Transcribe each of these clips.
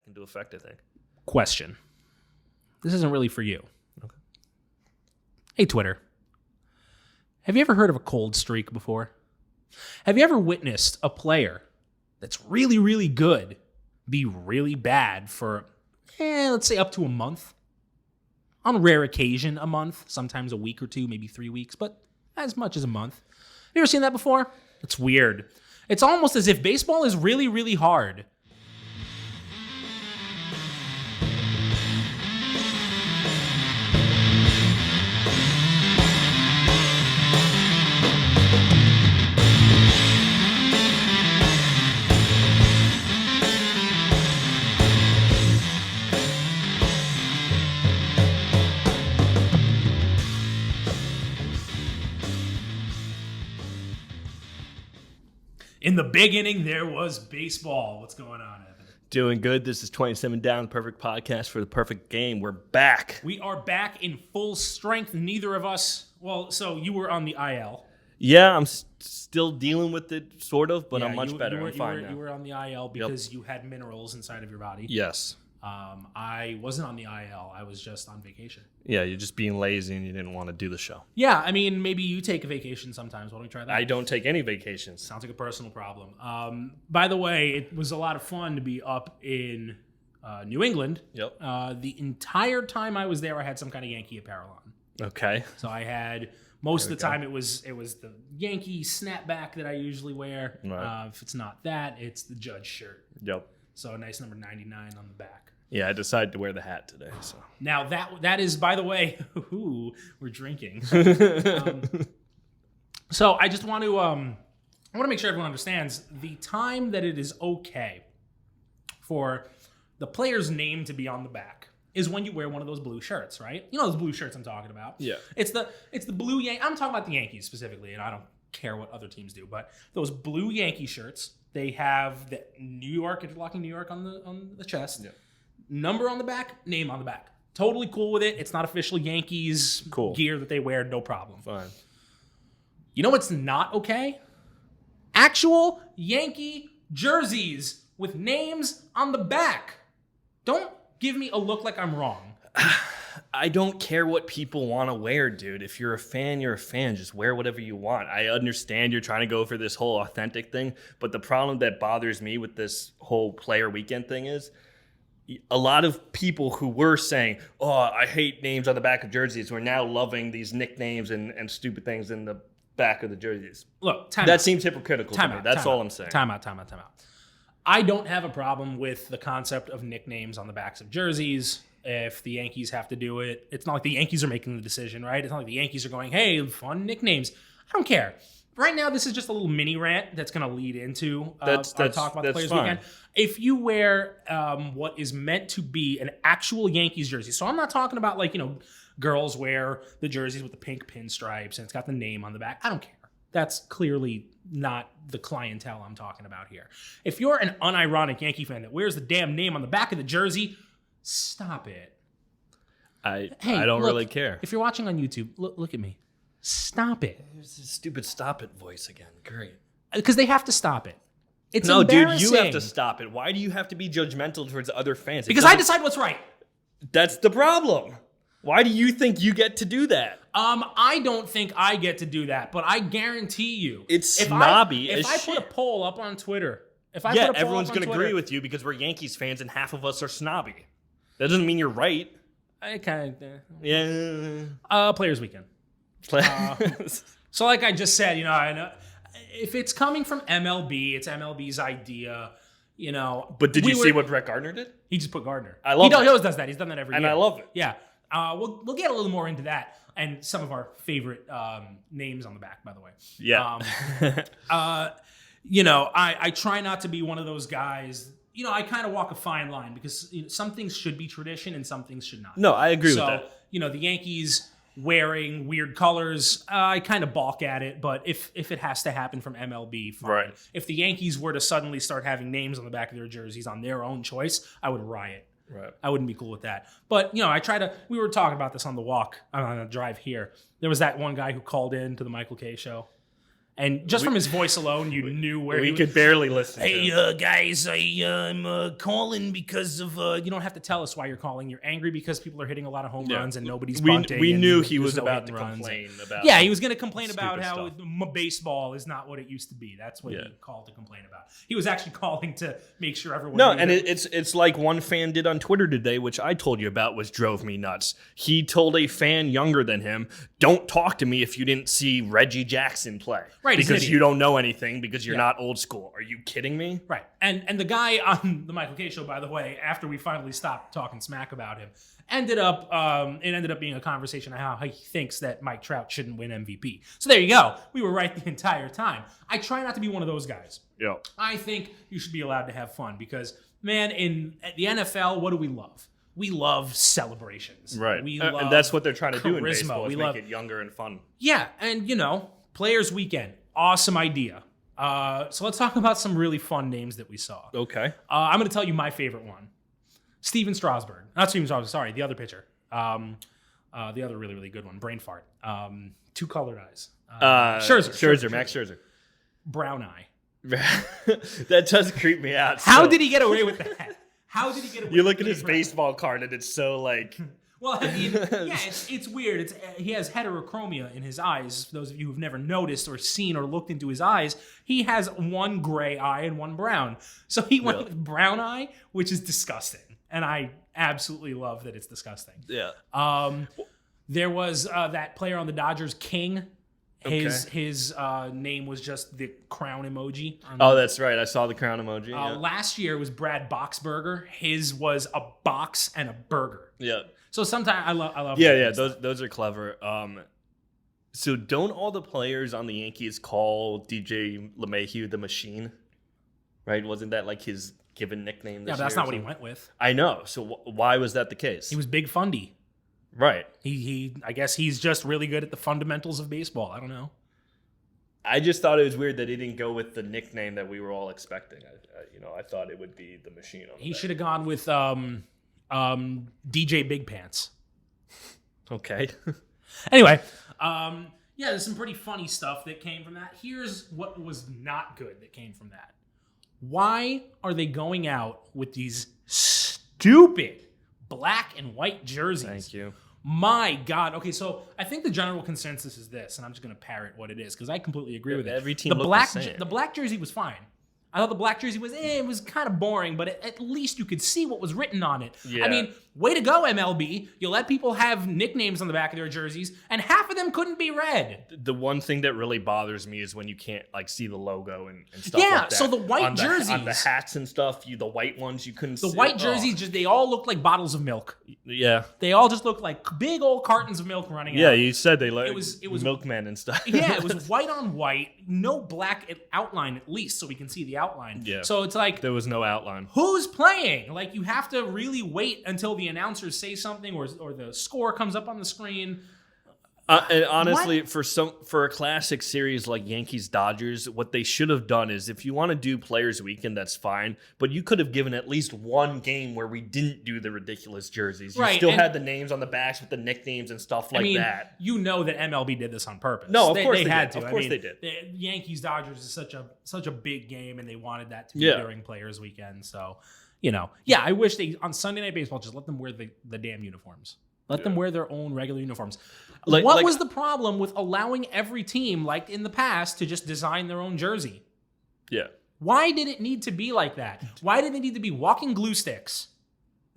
into effect, I think. Question. This isn't really for you. Okay. Hey, Twitter. Have you ever heard of a cold streak before? Have you ever witnessed a player that's really, really good be really bad for, let's say up to a month? On rare occasion, a month. Sometimes a week or two, maybe 3 weeks, but as much as a month. Have you ever seen that before? It's weird. It's almost as if baseball is really, really hard. In the big inning, there was baseball. What's going on, Evan? Doing good. This is 27 Down, the perfect podcast for the perfect game. We're back. We are back in full strength. Neither of us, well, so you were on the IL. Yeah, I'm still dealing with it, sort of, but I'm much better. I'm fine now. You were on the IL because you had minerals inside of your body. Yes. I wasn't on the IL. I was just on vacation. Yeah, you're just being lazy and you didn't want to do the show. Yeah, I mean, maybe you take a vacation sometimes. Why don't we try that? I don't take any vacations. Sounds like a personal problem. By the way, it was a lot of fun to be up in New England. Yep. The entire time I was there, I had some kind of Yankee apparel on. Okay. So I had most of the time it was the Yankee snapback that I usually wear. Right. If it's not that, it's the Judge shirt. Yep. So a nice number 99 on the back. Yeah, I decided to wear the hat today. So now that is, by the way, we're drinking. So I just want to make sure everyone understands the time that it is okay for the player's name to be on the back is when you wear one of those blue shirts, right? You know those blue shirts I'm talking about. Yeah. It's the blue I'm talking about the Yankees specifically, and I don't care what other teams do, but those blue Yankee shirts, they have the New York, interlocking New York on the chest. Yeah. Number on the back, name on the back. Totally cool with it. It's not official Yankees gear that they wear, no problem. Fine. You know what's not okay? Actual Yankee jerseys with names on the back. Don't give me a look like I'm wrong. I don't care what people want to wear, dude. If you're a fan, you're a fan. Just wear whatever you want. I understand you're trying to go for this whole authentic thing, but the problem that bothers me with this whole player weekend thing is a lot of people who were saying, oh, I hate names on the back of jerseys, were now loving these nicknames and stupid things in the back of the jerseys. Look, that seems hypocritical to me. That's all I'm saying. Time out. I don't have a problem with the concept of nicknames on the backs of jerseys. If the Yankees have to do it, it's not like the Yankees are making the decision, right? It's not like the Yankees are going, hey, fun nicknames. I don't care. Right now, this is just a little mini rant that's going to lead into our talk about the Players Weekend. If you wear what is meant to be an actual Yankees jersey, so I'm not talking about girls wear the jerseys with the pink pinstripes and it's got the name on the back. I don't care. That's clearly not the clientele I'm talking about here. If you're an unironic Yankee fan that wears the damn name on the back of the jersey, stop it. I don't really care. If you're watching on YouTube, look at me. Stop it. There's this stupid stop it voice again. Great. Because they have to stop it. It's no, embarrassing. Dude, you have to stop it. Why do you have to be judgmental towards other fans? Because I decide what's right. That's the problem. Why do you think you get to do that? I don't think I get to do that, but I guarantee you. It's snobby If I put a poll up on Twitter, everyone's going to agree with you because we're Yankees fans and half of us are snobby. That doesn't mean you're right. I kind of... Yeah. Players Weekend. So like I just said, I know if it's coming from MLB, it's MLB's idea, But did you see what Brett Gardner did? He just put Gardner. I love it. He always does that. He's done that every year. And I love it. Yeah. We'll get a little more into that and some of our favorite names on the back, by the way. Yeah. I try not to be one of those guys. I kind of walk a fine line because some things should be tradition and some things should not. No, I agree with that. So, the Yankees wearing weird colors, I kind of balk at it, but if it has to happen from MLB, fine. Right. If the Yankees were to suddenly start having names on the back of their jerseys on their own choice, I would riot. Right. I wouldn't be cool with that. But, we were talking about this on the drive here. There was that one guy who called in to the Michael K show. And just from his voice alone, you knew where he we was. could barely listen. Hey, guys, I'm calling because of. You don't have to tell us why you're calling. You're angry because people are hitting a lot of home runs and nobody's bunting. We and knew he there's was no about hit to and runs. complain about. Yeah, he was going to complain about stupid how stuff. baseball is not what it used to be. That's what he called to complain about. He was actually calling to make sure everyone. No, knew and that- it's like one fan did on Twitter today, which I told you about, which drove me nuts. He told a fan younger than him, "Don't talk to me if you didn't see Reggie Jackson play, Right, he's an because idiot. you don't know anything because you're not old school." Are you kidding me? Right. And the guy on the Michael K show, by the way, after we finally stopped talking smack about him, ended up being a conversation on how he thinks that Mike Trout shouldn't win MVP. So there you go. We were right the entire time. I try not to be one of those guys. Yeah. I think you should be allowed to have fun because, man, at the NFL, what do we love? We love celebrations. Right. We And love that's what they're trying to do in charisma. baseball, is We make love- it younger and fun. Yeah, and Players Weekend, awesome idea. So let's talk about some really fun names that we saw. Okay. I'm going to tell you my favorite one. Steven Strasburg. Not Steven Strasburg, sorry, the other pitcher. The other really, really good one, brain fart. Two colored eyes. Scherzer. Max Scherzer. Brown eye. That does creep me out. How so. did he get away with that? How did he get away You look with at his brown eye? baseball card and it's so like. Well, I mean, yeah, it's weird. He has heterochromia in his eyes. For those of you who've never noticed or seen or looked into his eyes, he has one gray eye and one brown. So he went with brown eye, which is disgusting. And I absolutely love that it's disgusting. Yeah. There was that player on the Dodgers, King. His name was just the crown emoji. Oh, that's right. I saw the crown emoji. Last year was Brad Boxberger. His was a box and a burger. Yeah. So sometimes I love. Yeah. Those are clever. So don't all the players on the Yankees call DJ LeMahieu the Machine? Right? Wasn't that like his given nickname? Yeah, but that's not what he went with. I know. So why was that the case? He was Big Fundy. Right. He I guess he's just really good at the fundamentals of baseball. I don't know. I just thought it was weird that he didn't go with the nickname that we were all expecting. I thought it would be the Machine. He should have gone with DJ Big Pants. Okay. Anyway, there's some pretty funny stuff that came from that. Here's what was not good that came from that. Why are they going out with these stupid black and white jerseys? Thank you. My God. Okay, so I think the general consensus is this, and I'm just going to parrot what it is because I completely agree with it. Every team the looked black the same. The black jersey was fine. I thought the black jersey was it was kind of boring, but at least you could see what was written on it. Yeah. I mean, way to go, MLB. You let people have nicknames on the back of their jerseys, and half of them couldn't be read. The one thing that really bothers me is when you can't like see the logo and stuff Yeah, like that. so the white on jerseys. on the hats and stuff, the white ones you couldn't see. The white jerseys, they all looked like bottles of milk. Yeah. They all just looked like big old cartons of milk running Yeah, out. you said they like It was milkmen and stuff. Yeah, it was white on white, no black outline at least, so we can see the outline. Yeah. So it's like, There was no outline. who's playing? Like, you have to really wait until the announcers say something or the score comes up on the screen. And honestly, for a classic series like Yankees Dodgers, what they should have done is, if you want to do Players Weekend, that's fine. But you could have given at least one game where we didn't do the ridiculous jerseys. You Right, still and- had the names on the backs with the nicknames and stuff like that. You know that MLB did this on purpose. No, of course they they had did. to. Of course they did. did. The Yankees Dodgers is such a big game, and they wanted that to be Yeah. during Players Weekend. So, I wish they on Sunday Night Baseball just let them wear the damn uniforms. Let them wear their own regular uniforms. What was the problem with allowing every team, like in the past, to just design their own jersey? Yeah. Why did it need to be like that? Why did they need to be walking glue sticks?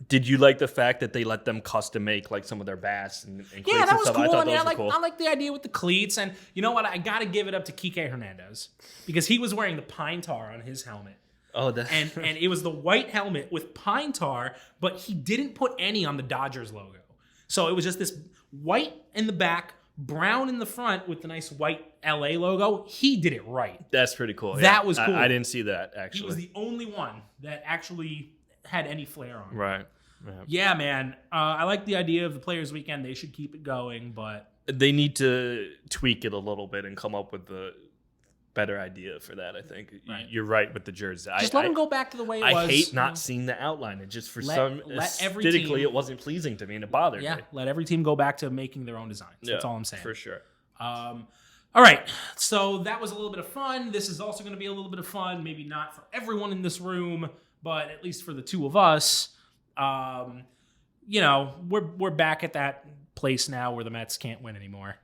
Did you like the fact that they let them custom make like some of their bats and cleats Yeah, that and was stuff? cool. I thought I mean, those were cool. I like the idea with the cleats, and you know what? I got to give it up to Kike Hernandez because he was wearing the pine tar on his helmet. Oh, that and it was the white helmet with pine tar, but he didn't put any on the Dodgers logo. So it was just this white in the back, brown in the front with the nice white LA logo. He did it right. That's pretty cool. That was cool. I didn't see that actually. He was the only one that actually had any flair on it. Right. Yeah, man. I like the idea of the Players Weekend. They should keep it going, but They need to tweak it a little bit and come up with the better idea for that, I think. Right. You're right with the jersey. just let them go back to the way it was. I hate not seeing the outline. It just, for some, let every aesthetically, team- it wasn't pleasing to me and it bothered me. Yeah, let every team go back to making their own designs. That's all I'm saying. For sure. All All right, so that was a little bit of fun. This is also going to be a little bit of fun. Maybe not for everyone in this room, but at least for the two of us. We're back at that place now where the Mets can't win anymore.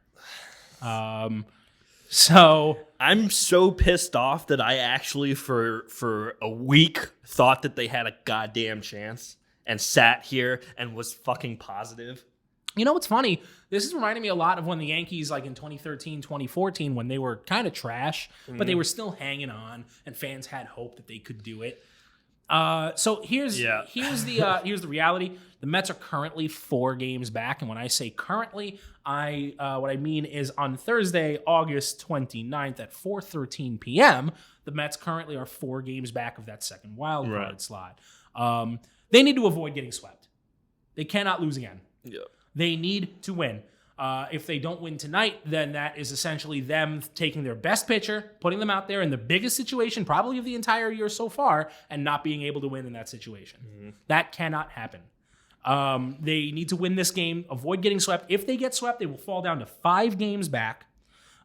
So I'm so pissed off that I actually for a week thought that they had a goddamn chance and sat here and was fucking positive. You know what's funny? This is reminding me a lot of when the Yankees, like in 2013, 2014, when they were kind of trash, but they were still hanging on, and fans had hope that they could do it. So here's the reality. The Mets are currently 4 games back, and when I say currently, what I mean is on Thursday, August 29th at 4:13 p.m., the Mets currently are 4 games back of that second wild card slot. They need to avoid getting swept. They cannot lose again. Yeah. They need to win. If they don't win tonight, then that is essentially them taking their best pitcher, putting them out there in the biggest situation probably of the entire year so far, and not being able to win in that situation. Mm-hmm. That cannot happen. They need to win this game, avoid getting swept. If they get swept, they will fall down to 5 games back.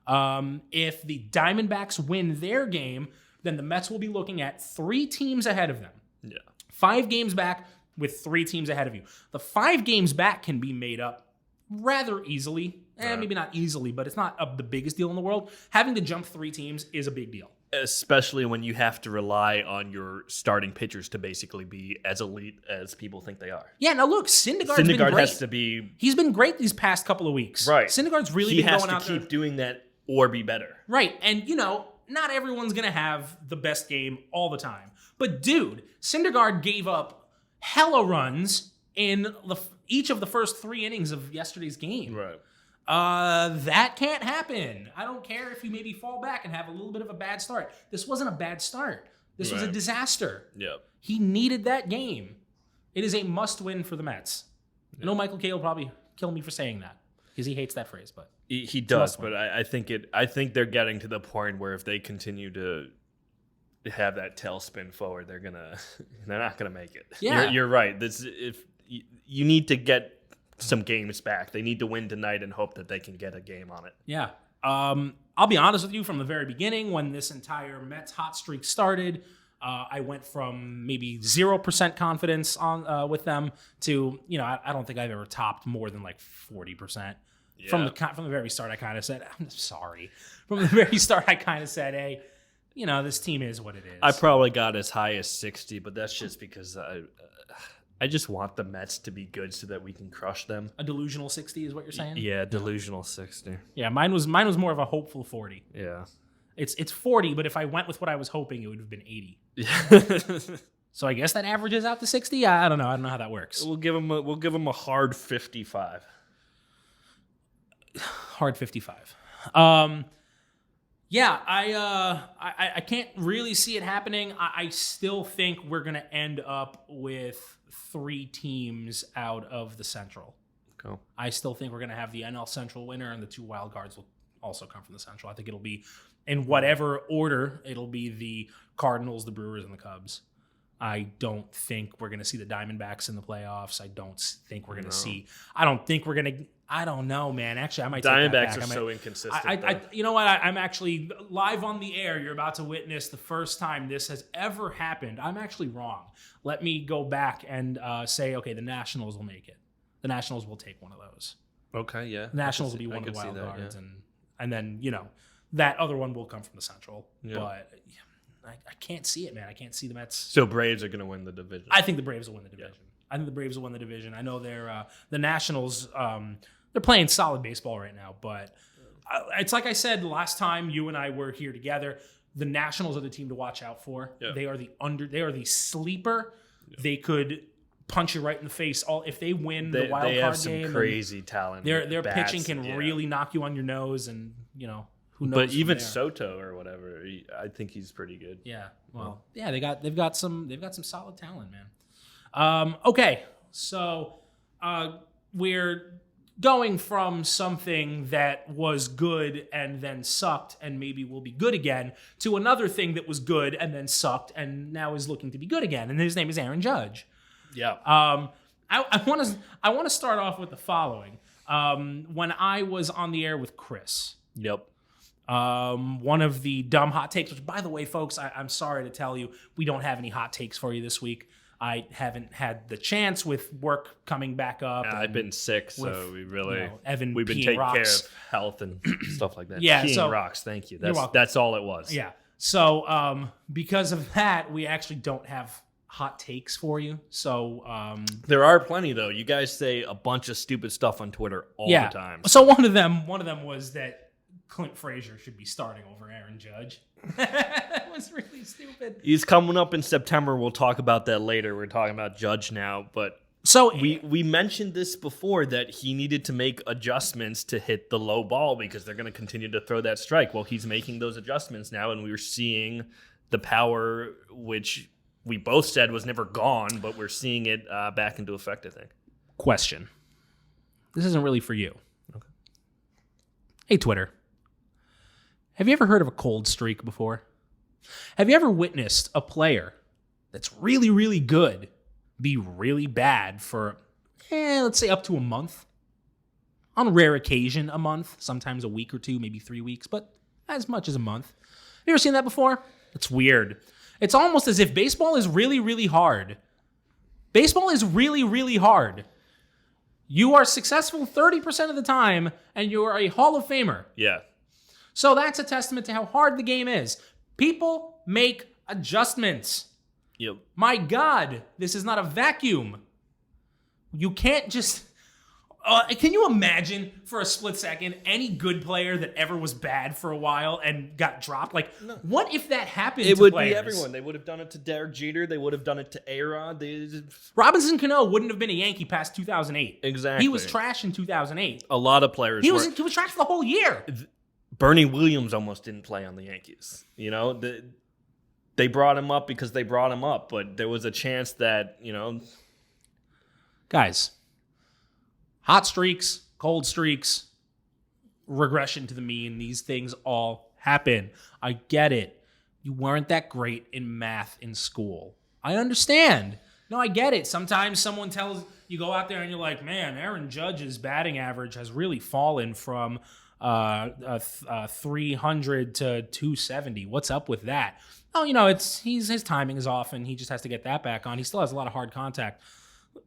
If the Diamondbacks win their game, then the Mets will be looking at 3 teams ahead of them. Yeah. 5 games back with 3 teams ahead of you. The 5 games back can be made up rather easily. Maybe not easily, but it's not the biggest deal in the world. Having to jump 3 teams is a big deal. Especially when you have to rely on your starting pitchers to basically be as elite as people think they are. Yeah, now look, Syndergaard's been great. Has to be... He's been great these past couple of weeks. Right. Syndergaard's really been going out there. He has to keep doing that or be better. Right, and not everyone's going to have the best game all the time. But dude, Syndergaard gave up hella runs in each of the first 3 innings of yesterday's game. Right. That can't happen. I don't care if you maybe fall back and have a little bit of a bad start. This wasn't a bad start. This was a disaster. Yep. He needed that game. It is a must-win for the Mets. I know Michael Kay will probably kill me for saying that because he hates that phrase, but he does. But I think they're getting to the point where if they continue to have that tailspin forward, they're not gonna make it. Yeah, you're right. If you need to get some games back, they need to win tonight and hope that they can get a game on it. Yeah. I'll be honest with you, from the very beginning when this entire Mets hot streak started, I went from maybe 0% confidence on with them to I don't think I've ever topped more than like 40%. Yeah. From the very start, I kind of said, I'm sorry. From the very start, I kind of said, hey, this team is what it is. I probably got as high as 60, but that's just because I just want the Mets to be good so that we can crush them. A delusional 60 is what you're saying? Yeah, delusional 60. Yeah, mine was more of a hopeful 40. Yeah. It's 40, but if I went with what I was hoping, it would have been 80. So I guess that averages out to 60. I don't know. I don't know how that works. We'll give them a hard 55. Hard 55. Yeah, I can't really see it happening. I still think we're going to end up with 3 teams out of the Central. Cool. I still think we're going to have the NL Central winner, and the 2 wild cards will also come from the Central. I think it'll be, in whatever order, it'll be the Cardinals, the Brewers, and the Cubs. I don't think we're going to see the Diamondbacks in the playoffs. I don't think we're going to see... I don't think we're going to... I don't know, man. Actually, I might take that back. Diamondbacks are so inconsistent. You know what? I'm actually live on the air. You're about to witness the first time this has ever happened. I'm actually wrong. Let me go back and say, okay, the Nationals will make it. The Nationals will take one of those. Okay, yeah. The Nationals will be one of the wild cards, and then that other one will come from the Central. Yeah. But I can't see it, man. I can't see the Mets. So Braves are going to win the division. I think the Braves will win the division. Yeah. I think the Braves will win the division. I know they're the Nationals. They're playing solid baseball right now, but it's like I said last time you and I were here together. The Nationals are the team to watch out for. Yeah. They are the sleeper. Yeah. They could punch you right in the face. If they win the wild card game, they have some crazy talent. Their pitching can really knock you on your nose, and who knows. But even Soto or whatever, I think he's pretty good. Yeah. Well, yeah, they've got some solid talent, man. Okay, so we're going from something that was good and then sucked and maybe will be good again to another thing that was good and then sucked and now is looking to be good again. And his name is Aaron Judge. Yeah. I want to start off with the following. When I was on the air with Chris. Yep. One of the dumb hot takes, which, by the way, folks, I'm sorry to tell you, we don't have any hot takes for you this week. I haven't had the chance with work coming back up. I've been sick, so we've been taking care of health and stuff like that. Yeah, peeing rocks. Thank you. That's all it was. Yeah. So because of that, we actually don't have hot takes for you. So there are plenty though. You guys say a bunch of stupid stuff on Twitter all the time. So one of them was that Clint Frazier should be starting over Aaron Judge. That was really stupid. He's coming up in September. We'll talk about that later. We're talking about Judge now, but so we mentioned this before that he needed to make adjustments to hit the low ball because they're going to continue to throw that strike. Well, he's making those adjustments now, and we're seeing the power, which we both said was never gone, but we're seeing it back into effect, I think. Question. This isn't really for you. Okay. Hey, Twitter. Have you ever heard of a cold streak before? Have you ever witnessed a player that's really, really good be really bad for, let's say up to a month? On rare occasion, a month. Sometimes a week or two, maybe 3 weeks, but as much as a month. You ever seen that before? It's weird. It's almost as if baseball is really, really hard. Baseball is really, really hard. You are successful 30% of the time, and you are a Hall of Famer. Yeah. So that's a testament to how hard the game is. People make adjustments. Yep. My God, this is not a vacuum. You can't just... can you imagine for a split second any good player that ever was bad for a while and got dropped? Like, no. What if that happened to players? It would be everyone. They would have done it to Derek Jeter. They would have done it to A-Rod. Robinson Cano wouldn't have been a Yankee past 2008. Exactly. He was trash in 2008. A lot of players He was trash for the whole year. Bernie Williams almost didn't play on the Yankees. You know, they brought him up because they brought him up, but there was a chance that, you know... Guys... Hot streaks, cold streaks, regression to the mean, these things all happen. I get it. You weren't that great in math in school. I understand. No, I get it. Sometimes someone tells you, go out there and you're like, man, Aaron Judge's batting average has really fallen from 300 to 270. What's up with that? Oh, you know, his timing is off and he just has to get that back on. He still has a lot of hard contact.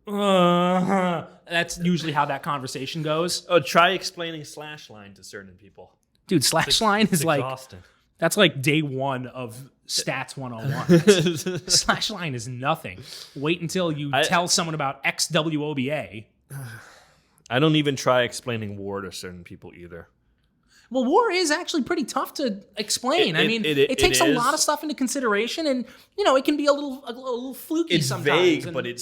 That's usually how that conversation goes. Oh, try explaining slash line to certain people. Dude, slash line is like exhausting. That's like day one of stats 101. Slash line is nothing. Wait until you tell someone about XWOBA. I don't even try explaining WAR to certain people either. Well, WAR is actually pretty tough to explain. It takes a lot of stuff into consideration, and you know it can be a little fluky sometimes. It's vague, but it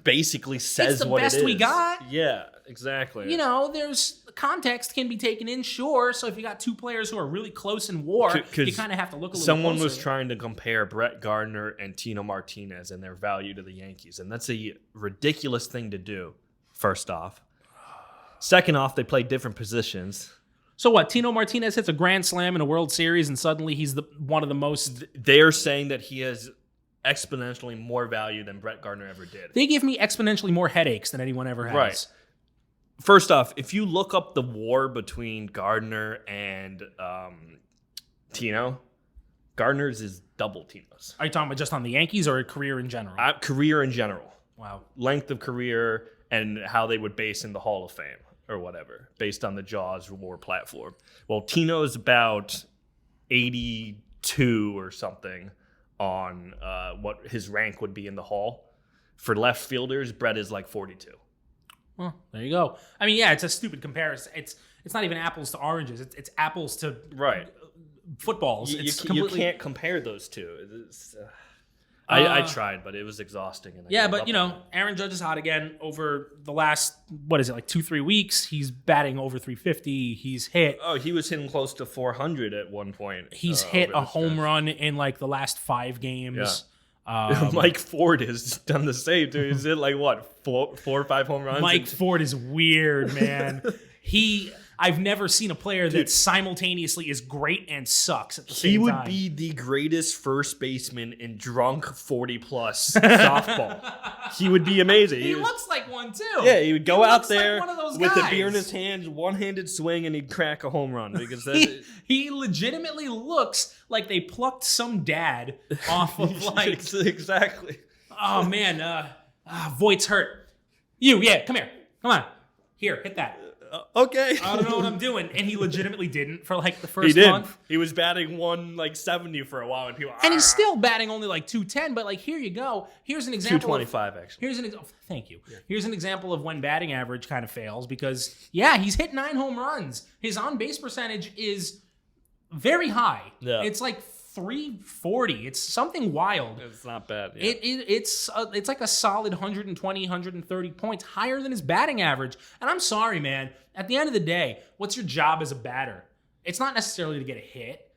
basically says what it is. It's the best we got. Yeah, exactly. You know, there's context can be taken in, sure. So if you got two players who are really close in WAR, you kind of have to look a little Someone closer. was trying to compare Brett Gardner and Tino Martinez and their value to the Yankees, and that's a ridiculous thing to do, first off. Second off, they play different positions. So what? Tino Martinez hits a grand slam in a World Series, and suddenly he's one of the most. They are saying that he has exponentially more value than Brett Gardner ever did. They give me exponentially more headaches than anyone ever has. Right. First off, if you look up the WAR between Gardner and Tino, Gardner's is double Tino's. Are you talking about just on the Yankees or a career in general? Career in general. Wow. Length of career and how they would base in the Hall of Fame. Or whatever, based on the Jaws WAR platform. Well, Tino's about 82 or something on what his rank would be in the Hall. For left fielders, Brett is like 42. Well, there you go. I mean, yeah, it's a stupid comparison. It's not even apples to oranges. It's apples to footballs. You can't compare those two. I tried, but it was exhausting. And but, you know, Aaron Judge is hot again over the last, 2-3 weeks. He's batting over 350. He's hit. Oh, he was hitting close to 400 at one point. He's hit a home run in, like, the last 5 games. Yeah. Mike Ford has done the same, dude. He's hit, like, what, 4 or 5 home runs? Mike Ford is weird, man. I've never seen a player that simultaneously is great and sucks at the same time. He would be the greatest first baseman in drunk 40-plus softball. He would be amazing. He looks like one, too. Yeah, he would go out there like one of those with guys. a beer in his hands, one-handed swing, and he'd crack a home run. Because he legitimately looks like they plucked some dad off of like... Exactly. Oh, man. Voight's hurt. Come here. Come on. Here, hit that. Okay. I don't know what I'm doing. And he legitimately didn't for like the first month. He was batting 170 for a while. And people, and he's still batting only like 210, but like here you go. Here's an example. 225, actually. Thank you. Yeah. Here's an example of when batting average kind of fails because, he's hit 9 home runs. His on-base percentage is very high. Yeah. It's like 340. It's something wild. It's not bad. Yeah. It's like a solid 120, 130 points higher than his batting average. And I'm sorry, man. At the end of the day, what's your job as a batter? It's not necessarily to get a hit.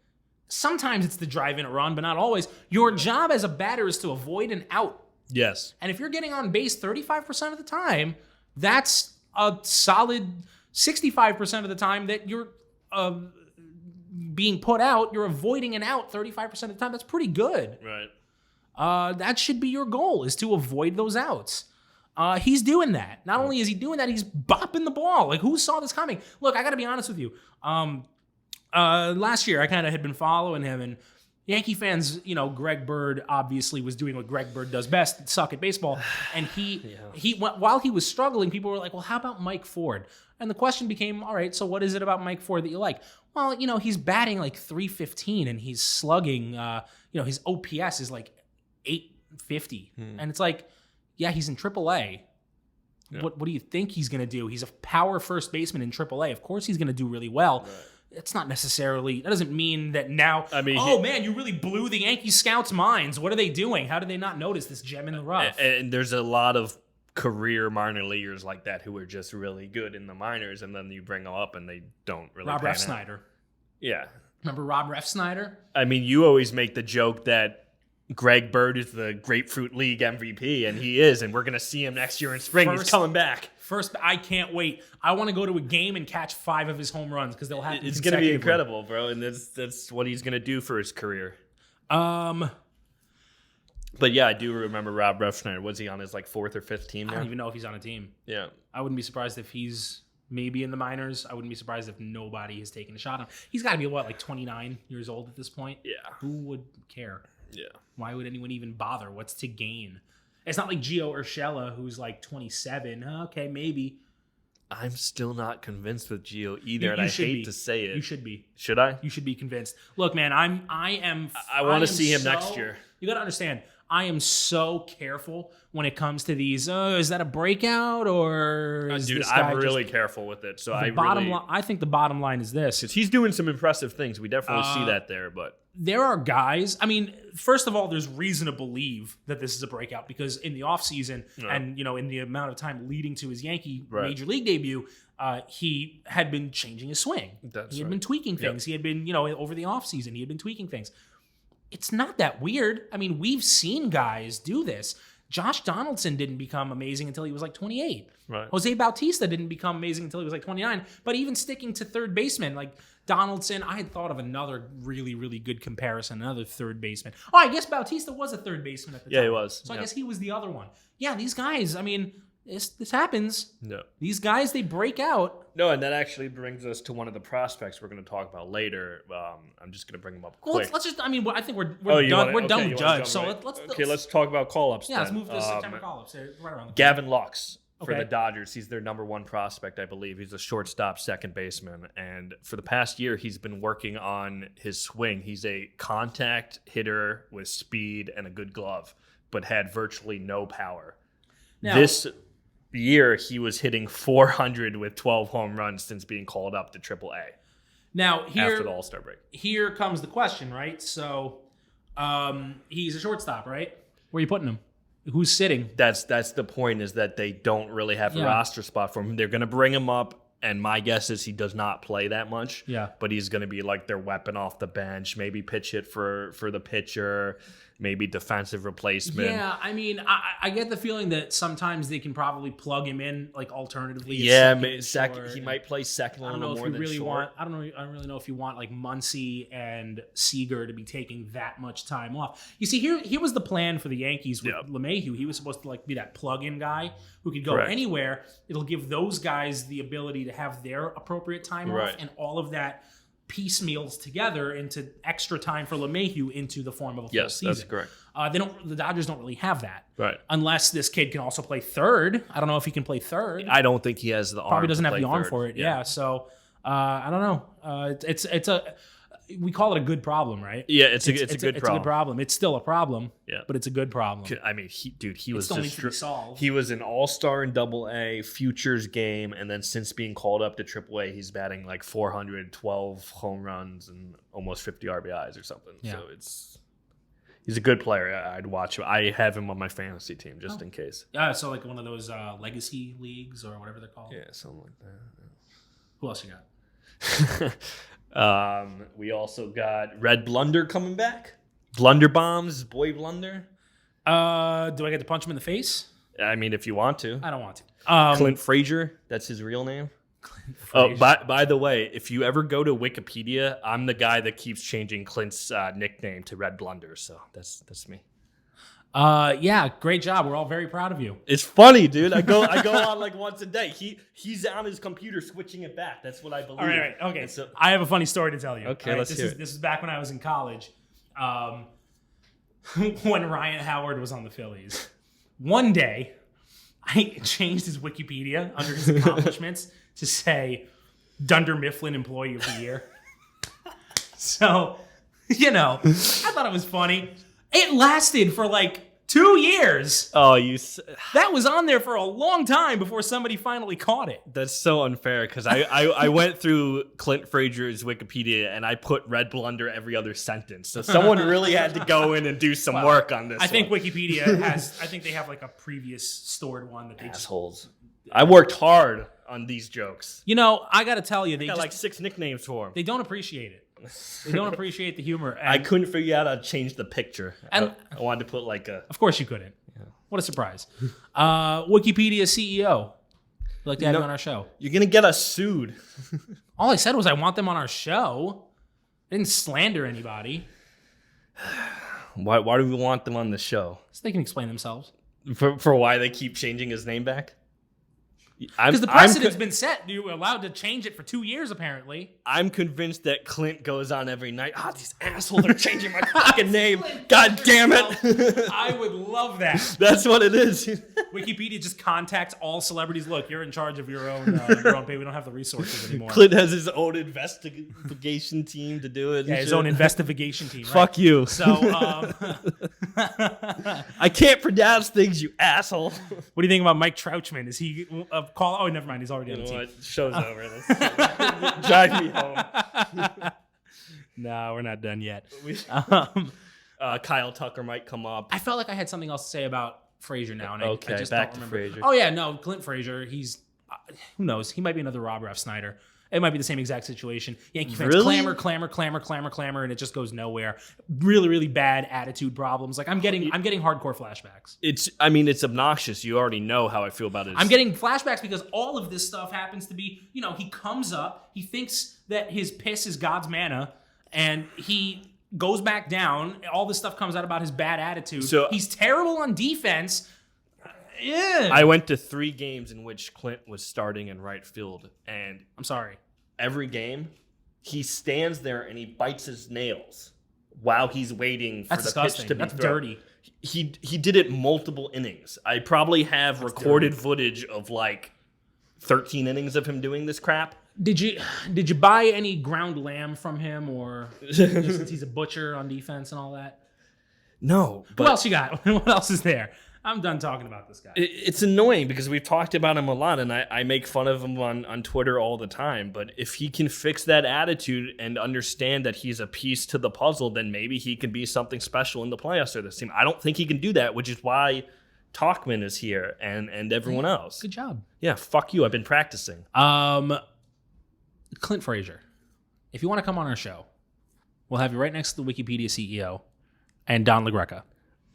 Sometimes it's to drive in a run, but not always. Your job as a batter is to avoid an out. Yes. And if you're getting on base 35% of the time, that's a solid 65% of the time that you're being put out, you're avoiding an out 35% of the time. That's pretty good. Right. That should be your goal, is to avoid those outs. He's doing that. Not only is he doing that, he's bopping the ball. Like, who saw this coming? Look, I got to be honest with you. Last year, I kind of had been following him, and Yankee fans, Greg Bird obviously was doing what Greg Bird does best, suck at baseball. And while he was struggling, people were like, well, how about Mike Ford? And the question became, all right, so what is it about Mike Ford that you like? Well, he's batting like 315 and he's slugging, his OPS is like 850. And it's like, he's in AAA. Yeah. What do you think he's going to do? He's a power first baseman in AAA. Of course he's going to do really well. Right. It's not necessarily, that doesn't mean that now, man, you really blew the Yankee scouts' minds. What are they doing? How did they not notice this gem in the rough? And there's a lot of career minor leaguers like that who are just really good in the minors, and then you bring them up and they don't really Rob Refsnyder. Yeah. Remember Rob Refsnyder? I mean, you always make the joke that Greg Bird is the Grapefruit League MVP, and he is, and we're going to see him next year in spring. He's coming back. I can't wait. I want to go to a game and catch 5 of his home runs because they'll happen. It's going to be incredible, bro, and that's what he's going to do for his career. But yeah, I do remember Rob Refsnyder. Was he on his 4th or 5th team now? I don't even know if he's on a team. Yeah. I wouldn't be surprised if he's maybe in the minors. I wouldn't be surprised if nobody has taken a shot on him. He's got to be, 29 years old at this point? Yeah. Who would care? Yeah. Why would anyone even bother? What's to gain? It's not like Gio Urshela, who's 27. Okay, maybe. I'm still not convinced with Gio either, and I hate to say it. You should be. Should I? You should be convinced. Look, man, I want to see him next year. You got to understand, I am so careful when it comes to these. Is that a breakout or? Dude, I'm really careful with it. So I think the bottom line is this: because he's doing some impressive things. We definitely see that there, but there are guys. I mean, first of all, there's reason to believe that this is a breakout because in the offseason and in the amount of time leading to his Yankee major league debut, he had been changing his swing. He had been tweaking things. Yep. He had been, over the offseason, he had been tweaking things. It's not that weird. I mean, we've seen guys do this. Josh Donaldson didn't become amazing until he was 28. Right. Jose Bautista didn't become amazing until he was 29. But even sticking to third baseman, Donaldson, I had thought of another really, really good comparison, another third baseman. Oh, I guess Bautista was a third baseman at the time. Yeah, he was. So I guess he was the other one. Yeah, these guys, I mean, this happens. No. These guys, they break out. No, and that actually brings us to one of the prospects we're going to talk about later. I'm just going to bring them up quick. Well, let's just, I mean, I think we're done. We're done with Judge. So let's talk about call-ups. Yeah, let's move to the September call-ups. Right around the Gavin Lux. For the Dodgers, he's their number 1 prospect, I believe. He's a shortstop, second baseman. And for the past year, he's been working on his swing. He's a contact hitter with speed and a good glove, but had virtually no power. Now, this year, he was hitting 400 with 12 home runs since being called up to AAA. Now, after the All-Star break. Here comes the question, right? So, he's a shortstop, right? Where are you putting him? Who's sitting? That's the point, is that they don't really have a roster spot for him. They're going to bring him up, and my guess is he does not play that much. Yeah. But he's going to be their weapon off the bench, maybe pitch hit for the pitcher. maybe defensive replacement. Yeah, I mean, I get the feeling that sometimes they can probably plug him in like alternatively. Yeah, second. He might play second. I don't know if you really want. I don't really know if you want like Muncy and Seager to be taking that much time off. You see, here was the plan for the Yankees with LeMahieu. He was supposed to like be that plug-in guy who could go anywhere. It'll give those guys the ability to have their appropriate time off, and all of that piecemeals together into extra time for LeMahieu into the form of a full season. Yes, that's correct. The Dodgers don't really have that. Right. Unless this kid can also play third. I don't know if he can play third. I don't think he has the arm. Probably doesn't have the arm third. for it. Yeah. So I don't know. It's a we call it a good problem, right? Yeah, it's a good problem. It's a good problem. It's still a problem. Yeah. But it's a good problem. I mean, he was still needs to be solved. He was an all-star in Double-A, Futures game, and then since being called up to Triple-A, he's batting like 412 home runs and almost 50 RBIs or something. Yeah. So he's a good player. I'd watch him. I have him on my fantasy team just in case. So like one of those legacy leagues or whatever they're called. Yeah, something like that. Who else you got? We also got Red Blunder coming back. Blunder Bombs, Boy Blunder. Do I get to punch him in the face? I mean, if you want to. I don't want to. Clint Frazier, that's his real name. Oh, by the way, if you ever go to Wikipedia, I'm the guy that keeps changing Clint's nickname to Red Blunder. So that's me. Yeah, great job. We're all very proud of you. It's funny, dude. I go on like once a day. He's on his computer switching it back. That's what I believe. All right. Okay. So I have a funny story to tell you. Okay, let's hear it. This is back when I was in college. When Ryan Howard was on the Phillies. One day, I changed his Wikipedia under his accomplishments to say Dunder Mifflin Employee of the Year. So, I thought it was funny. It lasted for like 2 years. Oh, that was on there for a long time before somebody finally caught it. That's so unfair because I went through Clint Frazier's Wikipedia and I put Red Blunder every other sentence. So someone really had to go in and do some work on this. I think Wikipedia has. I think they have like a previous stored one that they assholes. I worked hard on these jokes. I got to tell you, they got like 6 nicknames for them. They don't appreciate it. They don't appreciate the humor. And I couldn't figure out how to change the picture. I wanted to put like a... Of course you couldn't. Yeah. What a surprise. Wikipedia CEO. We'd like to have you on our show. You're going to get us sued. All I said was I want them on our show. I didn't slander anybody. Why do we want them on the show? So they can explain themselves. For why they keep changing his name back? Because the precedent's been set. You were allowed to change it for 2 years, apparently. I'm convinced that Clint goes on every night. These assholes are changing my fucking name. God damn it. I would love that. That's what it is. Wikipedia just contacts all celebrities. Look, you're in charge of your own pay. We don't have the resources anymore. Clint has his own investigation team to do it. Yeah, his own investigation team. Right? Fuck you. So, I can't pronounce things, you asshole. What do you think about Mike Trouchman? Is he call? Oh, never mind. He's already on the team. What? Show's over. Let's drive me home. No, we're not done yet. Kyle Tucker might come up. I felt like I had something else to say about Frazier now, and I just back don't to remember. Frazier. Oh yeah, no, Clint Frazier. He's who knows? He might be another Rob Snyder. It might be the same exact situation. Yankee fans clamor, and it just goes nowhere. Really, really bad attitude problems. Like I'm getting hardcore flashbacks. It's obnoxious. You already know how I feel about it. I'm getting flashbacks because all of this stuff happens to be, he comes up, he thinks that his piss is God's manna, and he goes back down. All this stuff comes out about his bad attitude. So he's terrible on defense. Yeah. I went to 3 games in which Clint was starting in right field, and I'm sorry. Every game, he stands there and he bites his nails while he's waiting for the pitch to be That's thrown. dirty. He did it multiple innings. I probably have recorded footage of like 13 innings of him doing this crap. Did you buy any ground lamb from him, or since he's a butcher on defense and all that? No. But what else you got? What else is there? I'm done talking about this guy. It's annoying because we've talked about him a lot, and I make fun of him on Twitter all the time. But if he can fix that attitude and understand that he's a piece to the puzzle, then maybe he can be something special in the playoffs for this team. I don't think he can do that, which is why Talkman is here and everyone else. Good job. Yeah, fuck you. I've been practicing. Clint Frazier, if you want to come on our show, we'll have you right next to the Wikipedia CEO. and Don LaGreca.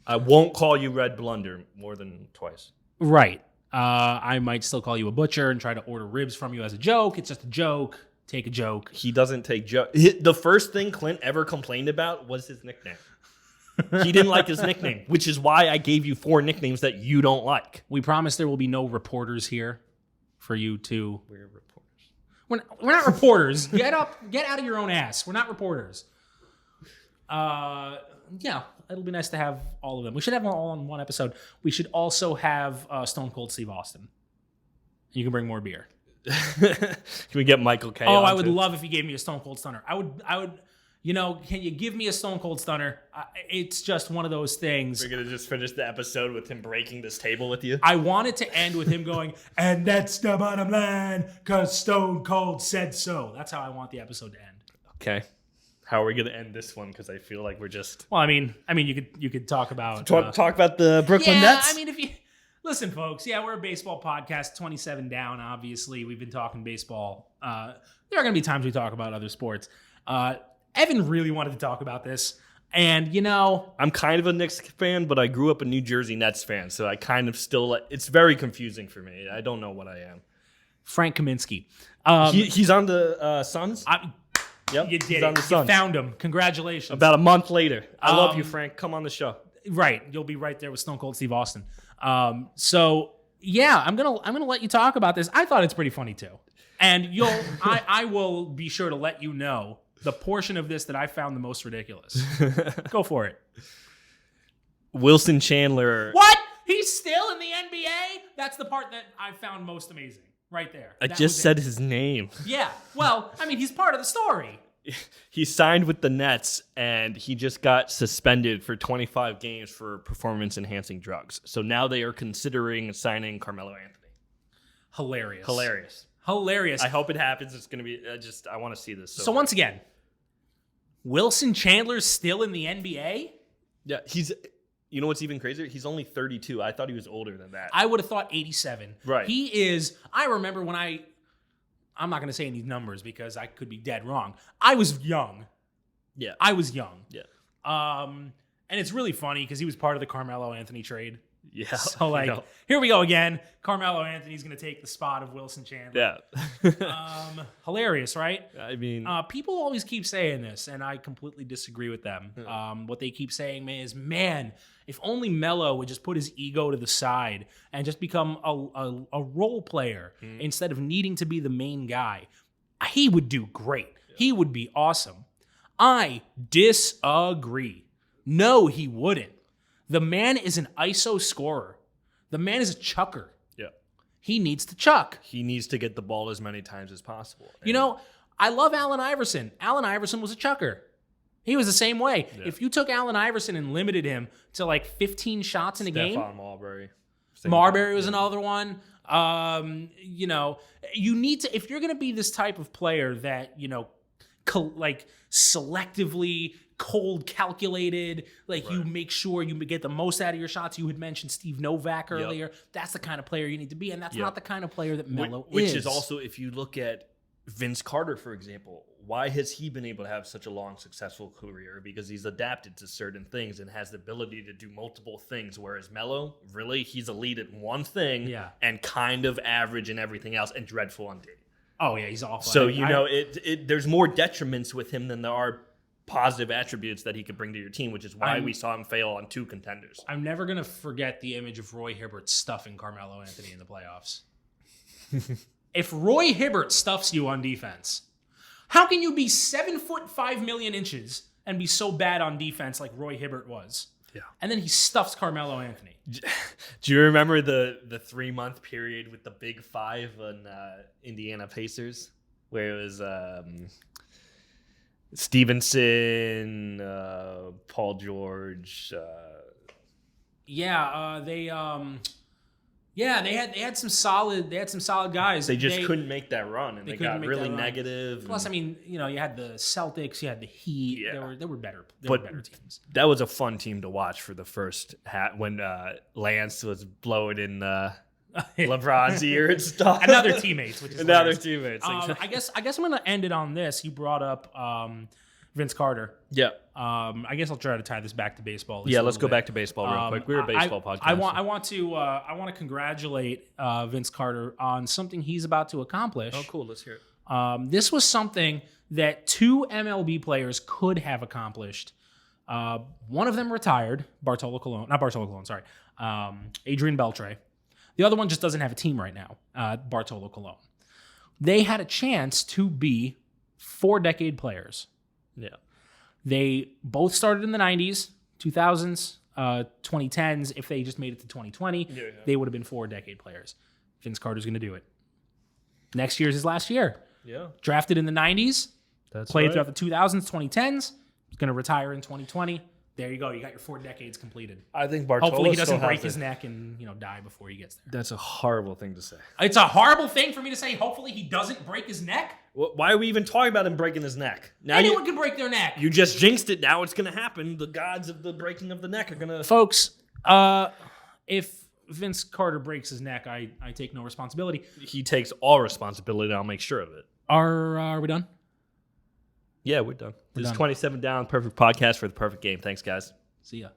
I won't call you Red Blunder more than twice. Right. I might still call you a butcher and try to order ribs from you as a joke. It's just a joke. Take a joke. He doesn't take joke. The first thing Clint ever complained about was his nickname. He didn't like his nickname, which is why I gave you 4 nicknames that you don't like. We promise there will be no reporters here for you to... We're reporters. We're not reporters. Get out of your own ass. We're not reporters. Yeah, it'll be nice to have all of them. We should have them all on one episode. We should also have Stone Cold Steve Austin. You can bring more beer. Can we get Michael K? Oh, I would love if you gave me a Stone Cold Stunner. I would. You know, can you give me a Stone Cold Stunner? It's just one of those things. We're gonna just finish the episode with him breaking this table with you. I want it to end with him going, and that's the bottom line, because Stone Cold said so. That's how I want the episode to end. Okay. How are we gonna end this one? Because I feel like we're just. Well, I mean, you could talk about talk about the Brooklyn Nets. I mean, if you listen, folks. Yeah, we're a baseball podcast. 27 down. Obviously, we've been talking baseball. There are gonna be times we talk about other sports. Evan really wanted to talk about this. And, you know... I'm kind of a Knicks fan, but I grew up a New Jersey Nets fan, so I kind of still... It's very confusing for me. I don't know what I am. Frank Kaminsky. He's on the Suns? Yep, you did he's on the Suns. You found him. Congratulations. About a month later. I love you, Frank. Come on the show. Right. You'll be right there with Stone Cold Steve Austin. So, yeah, I'm gonna let you talk about this. I thought it's pretty funny, too. And I will be sure to let you know the portion of this that I found the most ridiculous. Go for it. Wilson Chandler. What? He's still in the NBA? That's the part that I found most amazing. Right there. I just said his name. Yeah. Well, I mean, he's part of the story. He signed with the Nets, and he just got suspended for 25 games for performance-enhancing drugs. So now they are considering signing Carmelo Anthony. Hilarious. I hope it happens. It's going to be I want to see this. So once again, Wilson Chandler's still in the NBA? Yeah, you know what's even crazier? He's only 32. I thought he was older than that. I would have thought 87. Right. He is, I remember when I'm not going to say any numbers because I could be dead wrong. I was young. Yeah. I was young. Yeah. And it's really funny because he was part of the Carmelo Anthony trade. Yeah. So, here we go again. Carmelo Anthony's going to take the spot of Wilson Chandler. Yeah. Hilarious, right? I mean... people always keep saying this, and I completely disagree with them. What they keep saying is, man, if only Melo would just put his ego to the side and just become a role player instead of needing to be the main guy, he would do great. Yeah. He would be awesome. I disagree. No, he wouldn't. The man is an ISO scorer. The man is a chucker. Yeah. He needs to chuck. He needs to get the ball as many times as possible. You know, I love Allen Iverson. Allen Iverson was a chucker. He was the same way. Yeah. If you took Allen Iverson and limited him to like 15 shots in a game. Marbury. Marbury was another one. You know, you need to, if you're going to be this type of player that, you know, like selectively cold calculated, like right. You make sure you get the most out of your shots. You had mentioned Steve Novak earlier. Yep. That's the kind of player you need to be, and that's not the kind of player that Melo is. Which is also, if you look at Vince Carter, for example, why has he been able to have such a long, successful career? Because he's adapted to certain things and has the ability to do multiple things, whereas Melo, really, he's elite at one thing and kind of average in everything else and dreadful on dating. Oh, yeah, he's awful. So, there's more detriments with him than there are positive attributes that he could bring to your team, which is why we saw him fail on 2 contenders. I'm never going to forget the image of Roy Hibbert stuffing Carmelo Anthony in the playoffs. If Roy Hibbert stuffs you on defense, how can you be 7'5" and be so bad on defense like Roy Hibbert was? Yeah. And then he stuffs Carmelo Anthony. Do you remember the 3-month period with the Big Five on Indiana Pacers, where it was Stevenson, Paul George? They had some solid guys. They just couldn't make that run, and they got really negative. Plus, I mean, you had the Celtics, you had the Heat. Yeah. They were better. They were better teams. That was a fun team to watch for the first when Lance was blowing in LeBron's ear and stuff. And other teammates, which is other teammates. I guess I'm going to end it on this. You brought up Vince Carter. Yeah. I guess I'll try to tie this back to baseball. Yeah, let's go back to baseball real quick. We're a baseball podcast. I want to congratulate Vince Carter on something he's about to accomplish. Oh, cool. Let's hear it. This was something that 2 MLB players could have accomplished. One of them retired, Adrian Beltre. The other one just doesn't have a team right now, Bartolo Colon. They had a chance to be 4-decade players. Yeah. They both started in the 90s, 2000s, 2010s. If they just made it to 2020, they would have been 4-decade players. Vince Carter's going to do it. Next year's his last year. Yeah. Drafted in the 90s, played right. throughout the 2000s, 2010s. He's going to retire in 2020. There you go. You got your 4 decades completed. I think Bartolo Hopefully he doesn't still break has his neck and die before he gets there. That's a horrible thing to say. It's a horrible thing for me to say. Hopefully he doesn't break his neck. Why are we even talking about him breaking his neck? Now Anyone can break their neck. You just jinxed it. Now it's going to happen. The gods of the breaking of the neck are going to... Folks, if Vince Carter breaks his neck, I take no responsibility. He takes all responsibility. I'll make sure of it. Are we done? Yeah, we're done. This is done. 27 Down, perfect podcast for the perfect game. Thanks, guys. See ya.